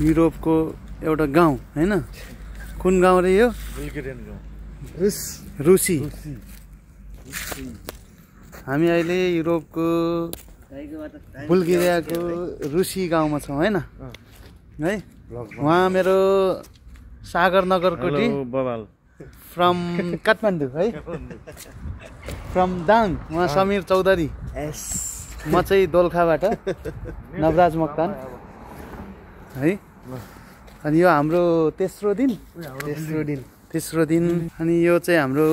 युरोपको एउटा गाउँ हैन कुन गाउँ रे यो बुल्गेरियन गाउँ रुसी हामी अहिले युरोपको बुल्गेरियाको रुसी गाउँमा छौँ हैन है उहाँ मेरो सागर नगरकोटी बबाल फ्रम काठमाडौँ है फ्रम दाङ उहाँ समीर चौधरी म चाहिँ दोलखाबाट नवराज मोक्तान है अनि यो हाम्रो तेस्रो दिन अनि यो चाहिँ हाम्रो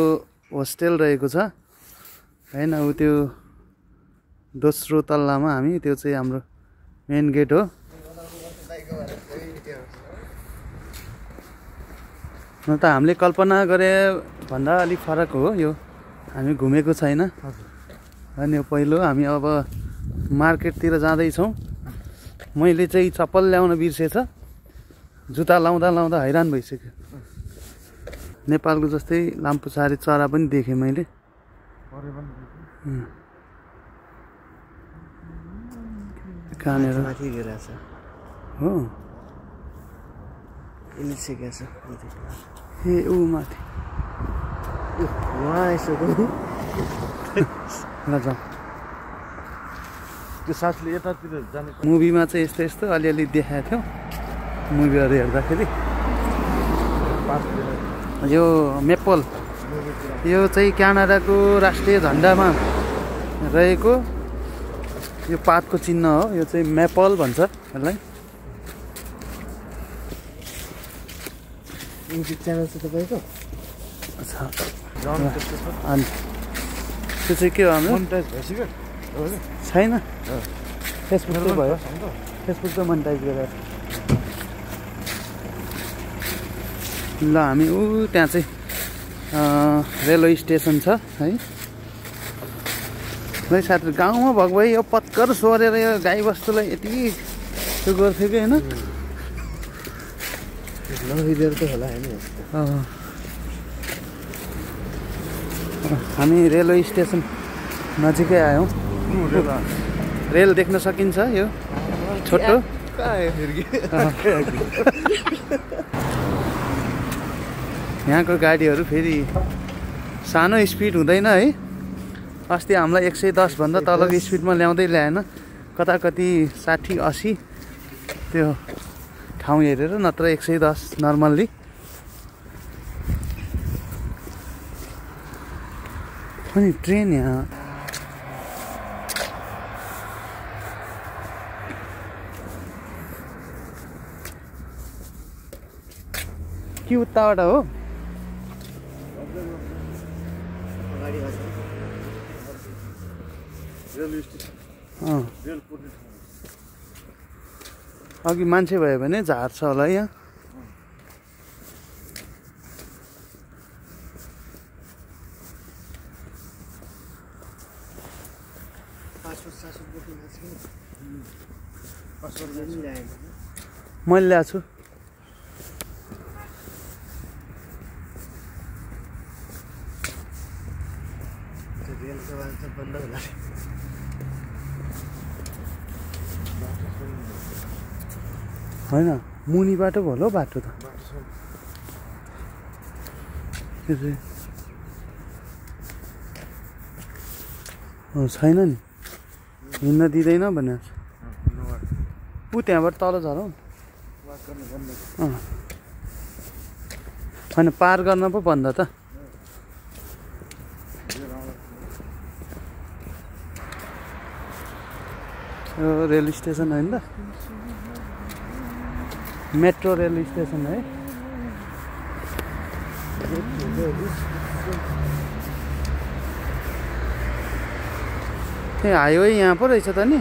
होस्टेल रहेको छ हैन उ त्यो दोस्रो तल्लामा हामी त्यो चाहिँ हाम्रो मेन गेट हो न त हामीले कल्पना गरे भन्दा अलिक फरक हो यो हामी घुमेको छैन अनि यो पहिलो हामी अब मार्केटतिर जाँदैछौँ मैले चाहिँ चप्पल ल्याउन बिर्सेछ जुत्ता लाउँदा लाउँदा हैरान भइसक्यो नेपालको जस्तै लाम्पुसारे चरा पनि देखेँ मैले कहाँनिर हो ए ऊ माथि ल जाउँ त्यो साथले यतातिर जाने मुभीमा चाहिँ यस्तो यस्तो अलिअलि देखाएको थियो मुभीहरू हेर्दाखेरि यो मेपल यो चाहिँ क्यानाडाको राष्ट्रिय झन्डामा रहेको यो पातको चिन्ह हो यो चाहिँ मेपल भन्छ यसलाई युट्युब च्यानल छ तपाईँको अनि त्यो चाहिँ के हो हाम्रो छैन फेसबुक चाहिँ भयो फेसबुक त मोनिटाइज गरेर ल हामी ऊ त्यहाँ चाहिँ रेलवे स्टेसन छ है है साथी गाउँमा भएको भए यो पत्कर सोरेर यो गाई बस्तुलाई यति त्यो गर्थ्यो कि होइन नभिदेर त होला होइन हामी रेलवे स्टेसन नजिकै आयौँ रेल देख्न सकिन्छ यो छोटो यहाँको गाडीहरू फेरि सानो स्पिड हुँदैन है अस्ति हामीलाई 110 भन्दा तलको स्पिडमा ल्याउँदै ल्याएन कता कति 60-80 त्यो ठाउँ हेरेर नत्र 110 नर्मल्ली अनि ट्रेन यहाँ कि उताबाट हो अघि मान्छे भयो भने झार्छ होला यहाँ मैले ल्याएको छु होइन मुनिबाट भयो होला बाटो त छैन नि हिँड्न दिँदैन भने ऊ त्यहाँबाट तल झरौँ होइन पार गर्न पो बन्द त यो रेल स्टेसन होइन त मेट्रो रेल स्टेसन है ए हाइवे यहाँ पो रहेछ त नि